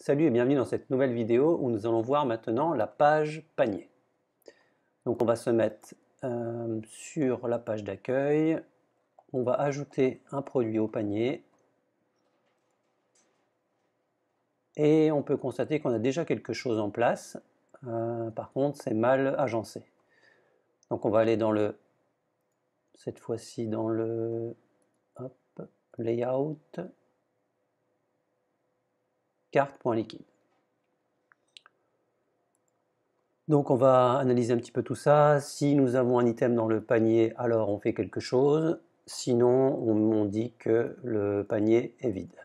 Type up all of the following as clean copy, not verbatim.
Salut et bienvenue dans cette nouvelle vidéo où nous allons voir maintenant la page panier. Donc on va se mettre sur la page d'accueil, on va ajouter un produit au panier et on peut constater qu'on a déjà quelque chose en place, par contre c'est mal agencé. Donc on va aller dans le, cette fois-ci dans le layout, carte.liquide. Donc on va analyser un petit peu tout ça. Si nous avons un item dans le panier, alors on fait quelque chose. Sinon, on dit que le panier est vide.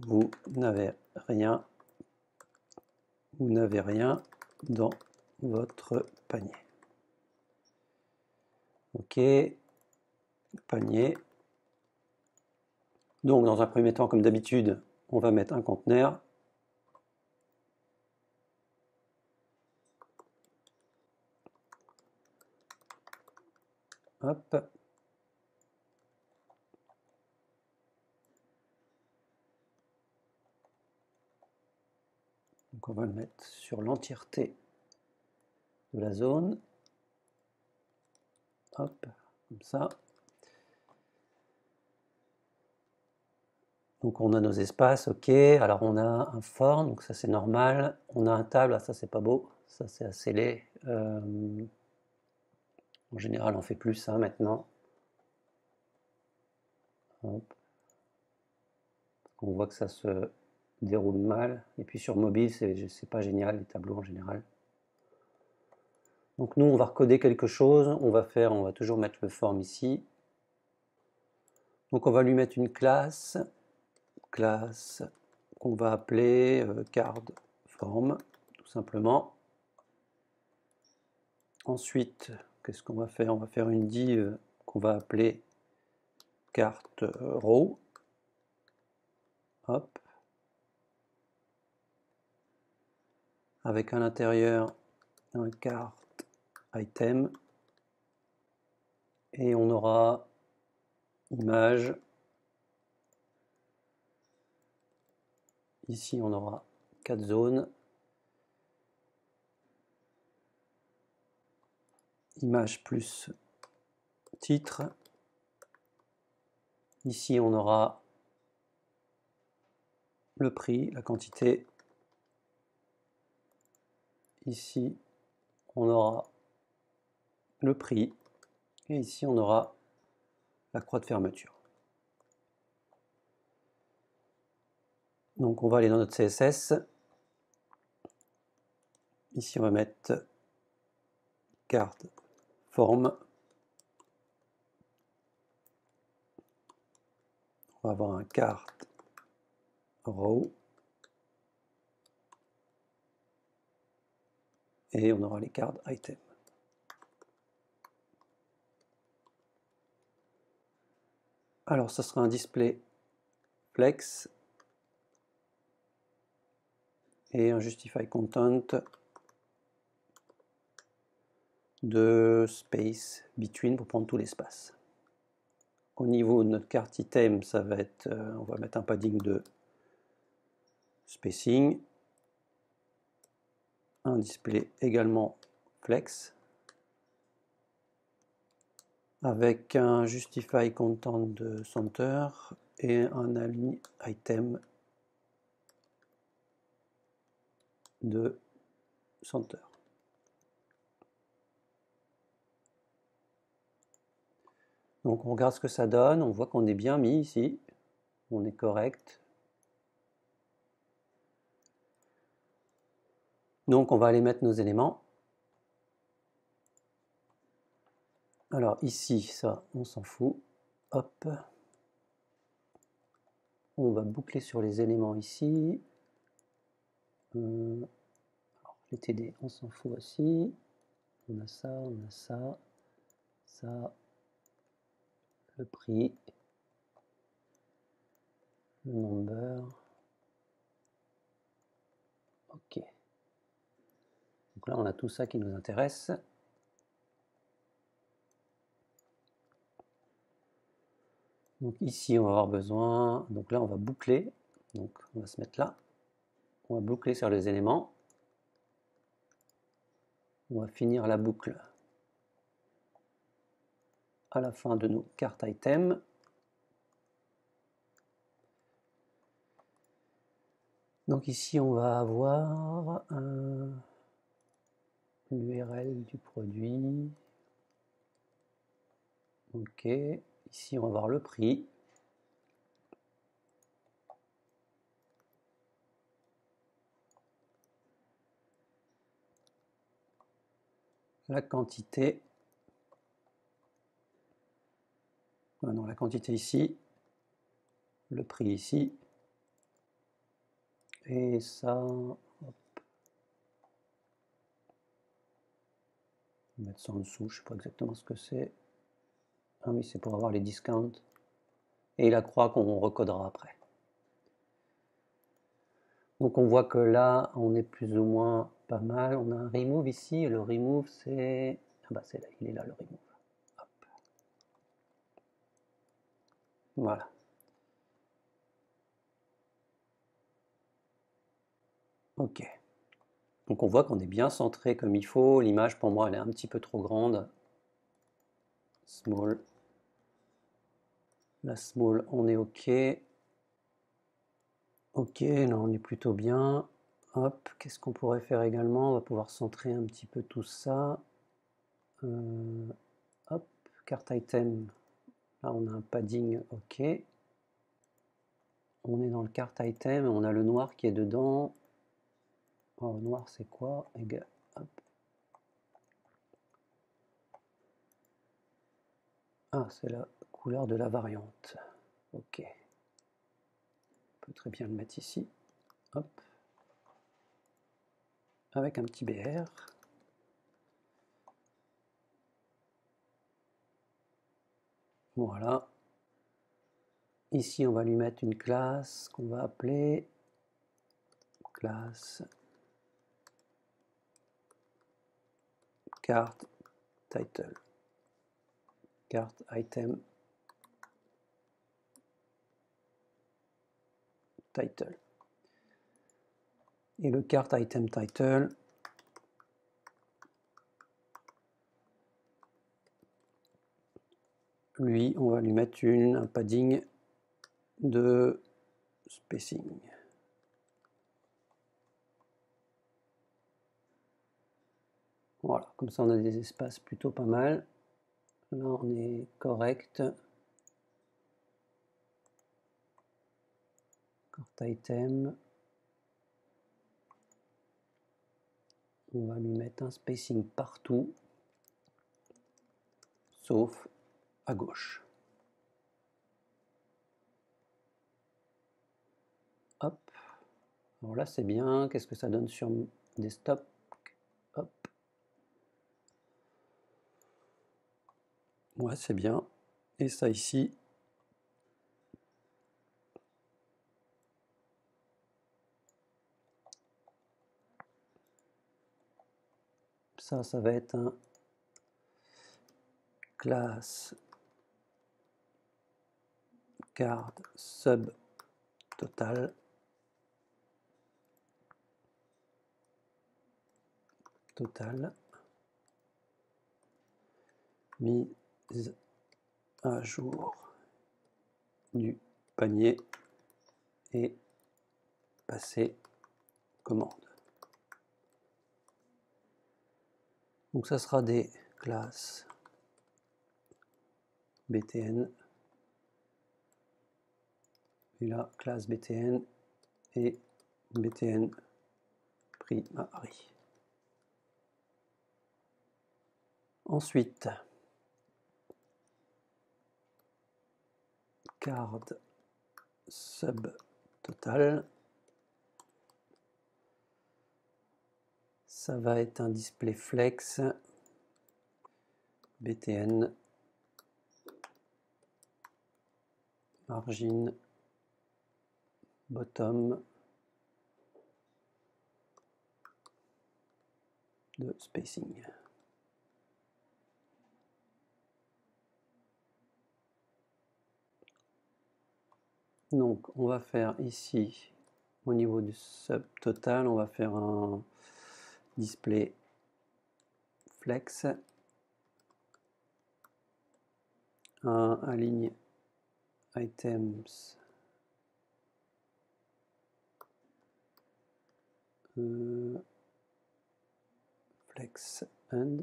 Vous n'avez rien dans votre panier. Ok, panier. Donc dans un premier temps, comme d'habitude, on va mettre un conteneur. Hop. Donc on va le mettre sur l'entièreté de la zone. Hop, comme ça. Donc on a nos espaces, ok. Alors on a un for, donc ça c'est normal. On a un table, ah, ça c'est pas beau, ça c'est assez laid. En général on fait plus ça maintenant. Hop. On voit que ça se déroule mal. Et puis sur mobile, c'est pas génial les tableaux en général. Donc nous on va recoder quelque chose. On va toujours mettre le form ici. Donc on va lui mettre une classe qu'on va appeler card form, tout simplement. Ensuite, qu'est-ce qu'on va faire? On va faire une div qu'on va appeler carte row. Hop. Avec à l'intérieur un carte item. Et on aura image. Ici, on aura 4 zones. Image plus titre. Ici, on aura le prix, la quantité. Ici, on aura le prix. Et ici, on aura la croix de fermeture. Donc, on va aller dans notre CSS. Ici, on va mettre carte form. On va avoir un carte row. Et on aura les cartes item. Alors, ça sera un display flex et un justify content de space between pour prendre tout l'espace. Au niveau de notre carte item, ça va être, on va mettre un padding de spacing, un display également flex, avec un justify content de center et un align item de center. Donc on regarde ce que ça donne, on voit qu'on est bien mis ici, on est correct. Donc on va aller mettre nos éléments. Alors ici, ça, on s'en fout. Hop. On va boucler sur les éléments ici. Alors, les TD, on s'en fout aussi. On a ça, ça, le prix, le number. Ok. Donc là, on a tout ça qui nous intéresse. Donc ici, on va avoir besoin, donc là, on va boucler. Donc on va se mettre là. On va boucler sur les éléments. On va finir la boucle à la fin de nos cartes items. Donc ici, on va avoir l'URL du produit. Ok. Ici, on va voir le prix. La quantité. Ah non, la quantité ici. Le prix ici. Et ça, hop. On va mettre ça en dessous, je ne sais pas exactement ce que c'est. Ah oui, c'est pour avoir les discounts. Et la croix qu'on recodera après. Donc on voit que là, on est plus ou moins pas mal. On a un remove ici, et le remove c'est... Ah bah c'est là, il est là le remove. Hop. Voilà. Ok. Donc on voit qu'on est bien centré comme il faut. L'image pour moi elle est un petit peu trop grande. Small. La small, on est ok. Ok, là on est plutôt bien. Hop, qu'est-ce qu'on pourrait faire également? On va pouvoir centrer un petit peu tout ça. Hop, carte item. Là on a un padding, ok. On est dans le carte item, on a le noir qui est dedans. Alors, le noir c'est quoi? Hop. Ah, c'est la couleur de la variante. Ok. On peut très bien le mettre ici. Hop. Avec un petit BR. Voilà. Ici, on va lui mettre une classe qu'on va appeler classe carte title. Carte item title. Et le carte item title, lui, on va lui mettre un padding de spacing. Voilà, comme ça on a des espaces plutôt pas mal. Là on est correct. Carte item. On va lui mettre un spacing partout, sauf à gauche. Hop. Alors là c'est bien. Qu'est-ce que ça donne sur desktop? Hop. Ouais, c'est bien. Et ça ici. Ça va être un classe card sub total. Total. Mise à jour du panier et passer commande. Donc ça sera des classes BTN. Et là, classe BTN et BTN primary. Ensuite, card sub total. Ça va être un display flex BTN margin bottom de spacing. Donc on va faire ici, au niveau du subtotal, on va faire un display flex, un align items flex end,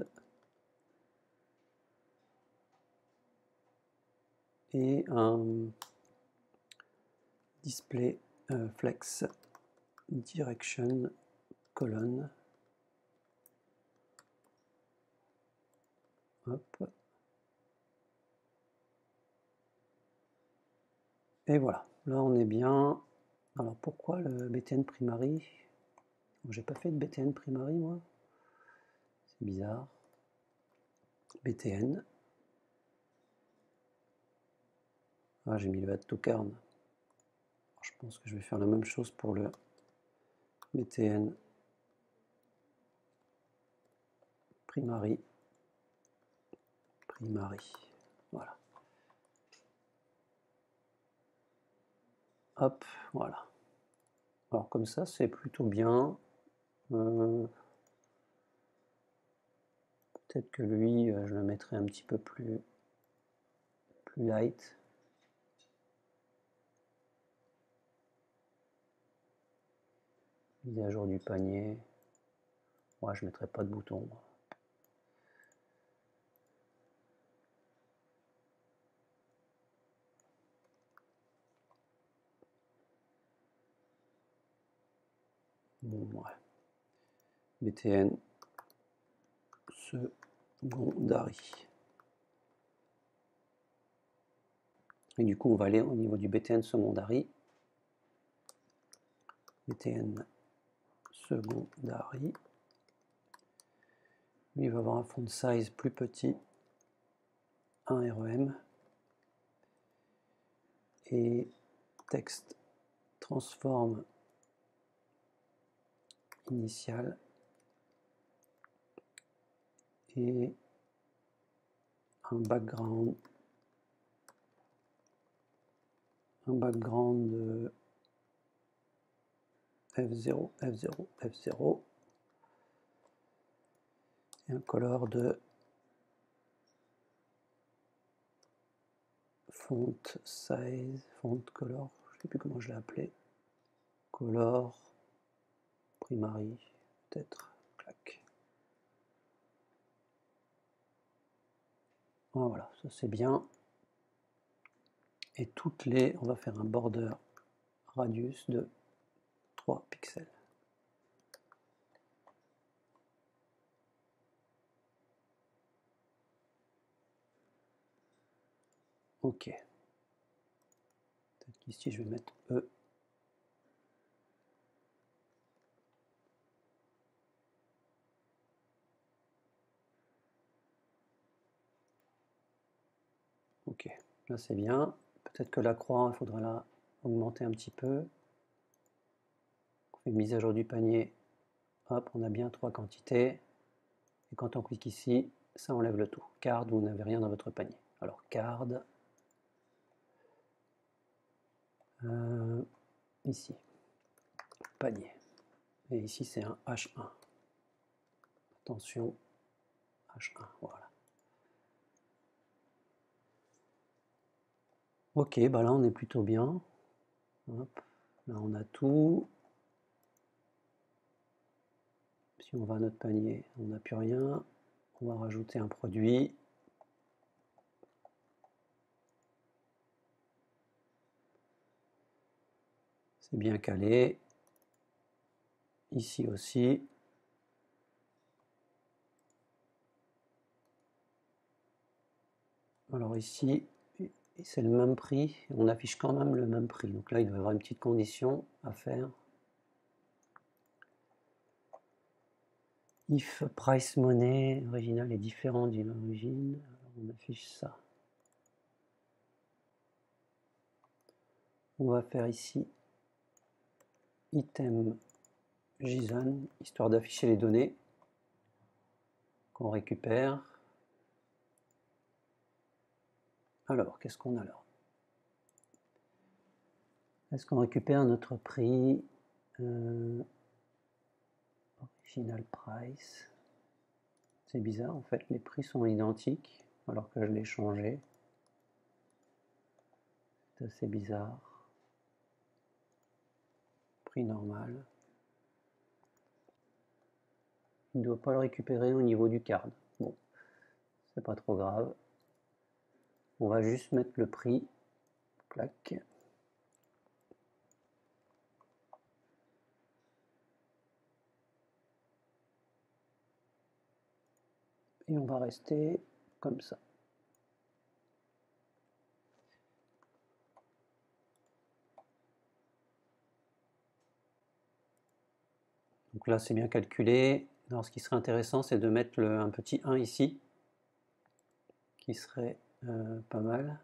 et un display flex direction colonne. Hop. Et voilà, là on est bien. Alors pourquoi le BTN primary? J'ai pas fait de BTN primary moi. C'est bizarre. BTN. Ah, j'ai mis le add to card. Je pense que je vais faire la même chose pour le BTN primary. Voilà. Hop, voilà. Alors comme ça, c'est plutôt bien. Peut-être que lui, je le mettrai un petit peu plus light. Mise à jour du panier. Ouais, je ne mettrai pas de bouton. Bon, ouais. BTN secondary. Et du coup, on va aller au niveau du BTN secondary. BTN secondary. Lui, il va avoir un font size plus petit, 1 REM. Et texte transform initial. Et un background de F0, F0, F0. Et un color de font size, font color, je ne sais plus comment je l'ai appelé. Color primary, peut-être. Clac. Voilà, ça c'est bien. Et toutes les, on va faire un border radius de 3 pixels. Ok. Peut-être qu'ici je vais mettre E. Ok, là c'est bien. Peut-être que la croix, il faudra la augmenter un petit peu. On fait mise à jour du panier. Hop, on a bien 3 quantités. Et quand on clique ici, ça enlève le tout. Card, vous n'avez rien dans votre panier. Alors card, ici, panier. Et ici c'est un H1. Attention, H1, voilà. Ok, bah là on est plutôt bien. Hop, là on a tout. Si on va à notre panier, on n'a plus rien. On va rajouter un produit. C'est bien calé. Ici aussi. Alors ici, c'est le même prix. On affiche quand même le même prix. Donc là, il doit y avoir une petite condition à faire. If price money original est différent de l'origine, on affiche ça. On va faire ici item JSON, histoire d'afficher les données qu'on récupère. Alors, qu'est-ce qu'on a là? Est-ce qu'on récupère notre prix original price? C'est bizarre, en fait, les prix sont identiques alors que je l'ai changé. C'est assez bizarre. Prix normal. Il ne doit pas le récupérer au niveau du card. Bon, c'est pas trop grave. On va juste mettre le prix. Clac. Et on va rester comme ça. Donc là, c'est bien calculé. Alors, ce qui serait intéressant, c'est de mettre un petit 1 ici, qui serait pas mal.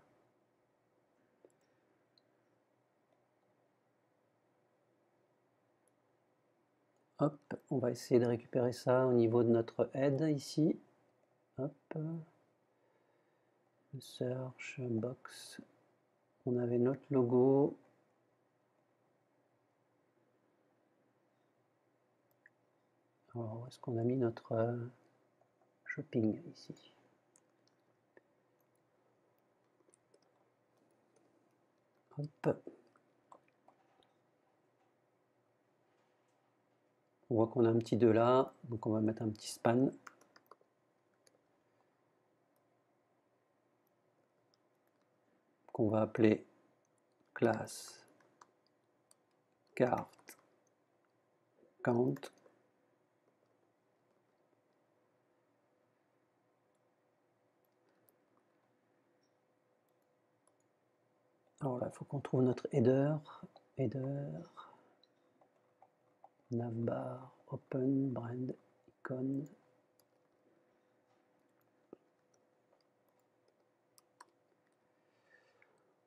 Hop, on va essayer de récupérer ça au niveau de notre aide ici. Hop, search box. On avait notre logo. Alors, où est-ce qu'on a mis notre shopping ici? Hop. On voit qu'on a un petit 2 là, donc on va mettre un petit span. Qu'on va appeler class carte count. Alors là, il faut qu'on trouve notre header. Navbar, open, brand, icon.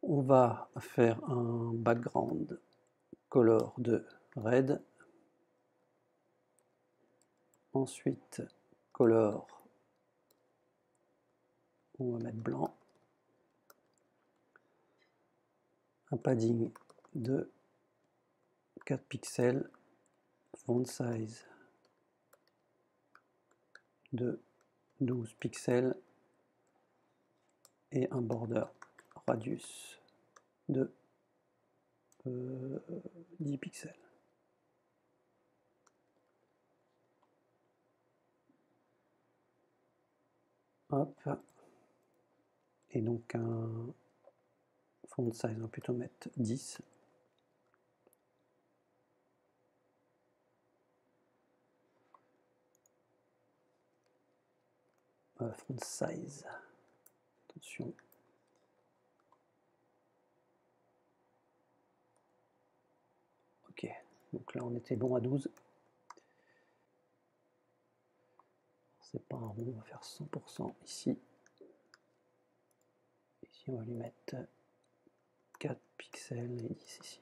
On va faire un background color de red. Ensuite, color, on va mettre blanc. Un padding de 4 pixels. Font size de 12 pixels. Et un border radius de 10 pixels. Hop. Et donc un font size, on va plutôt mettre 10. Font size. Attention. Ok, donc là on était bon à 12. C'est pas un rond, on va faire 100% ici. Ici on va lui mettre 4 pixels et 10 ici.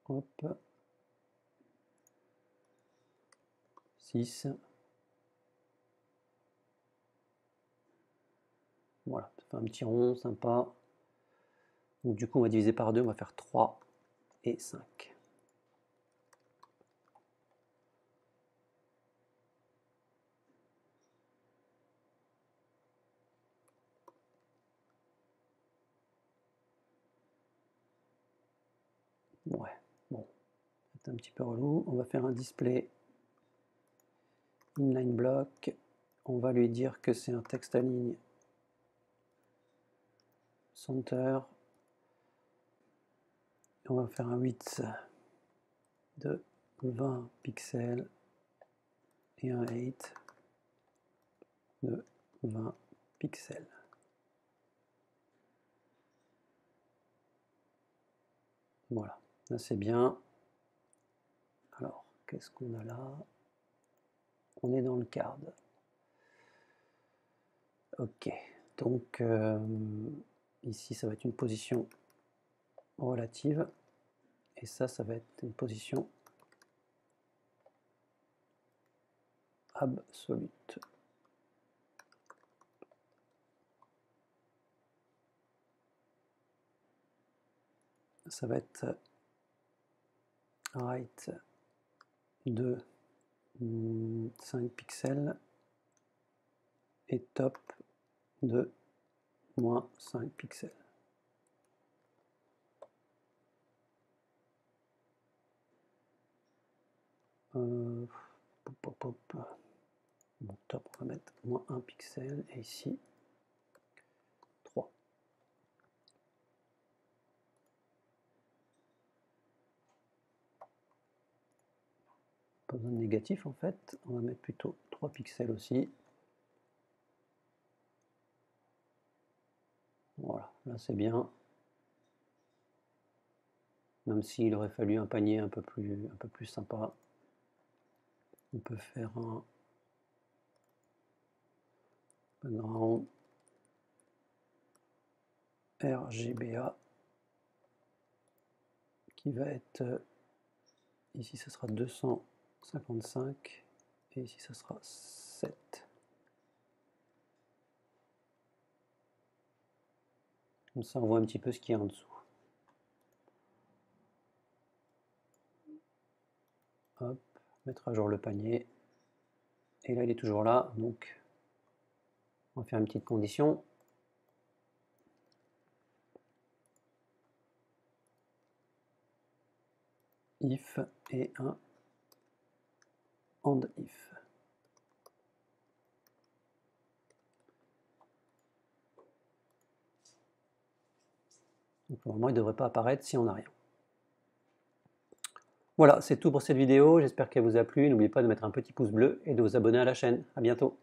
Hop. 6. Voilà, ça fait un petit rond sympa. Donc du coup on va diviser par 2, on va faire 3 et 5. Ouais, bon, c'est un petit peu relou. On va faire un display inline block. On va lui dire que c'est un texte à ligne center. On va faire un width de 20 pixels et un height de 20 pixels. Voilà, là c'est bien. Alors, qu'est-ce qu'on a là? On est dans le card. Ok, donc ici ça va être une position relative et ça va être une position absolute. ça va être right de 5 pixels et top de moins 5 pixels. Bon, top, on va mettre moins 1 pixel et ici 3. Pas besoin de négatif en fait, on va mettre plutôt 3 pixels aussi. Voilà, là c'est bien. Même s'il aurait fallu un panier un peu plus sympa. On peut faire un background RGBA qui va être ici ça sera 255 et ici ça sera 7. Comme ça on voit un petit peu ce qu'il y a en dessous. Hop, mettre à jour le panier. Et là il est toujours là, donc on va faire une petite condition. If et un and if. Donc normalement il ne devrait pas apparaître si on n'a rien. Voilà, c'est tout pour cette vidéo, j'espère qu'elle vous a plu. N'oubliez pas de mettre un petit pouce bleu et de vous abonner à la chaîne. À bientôt.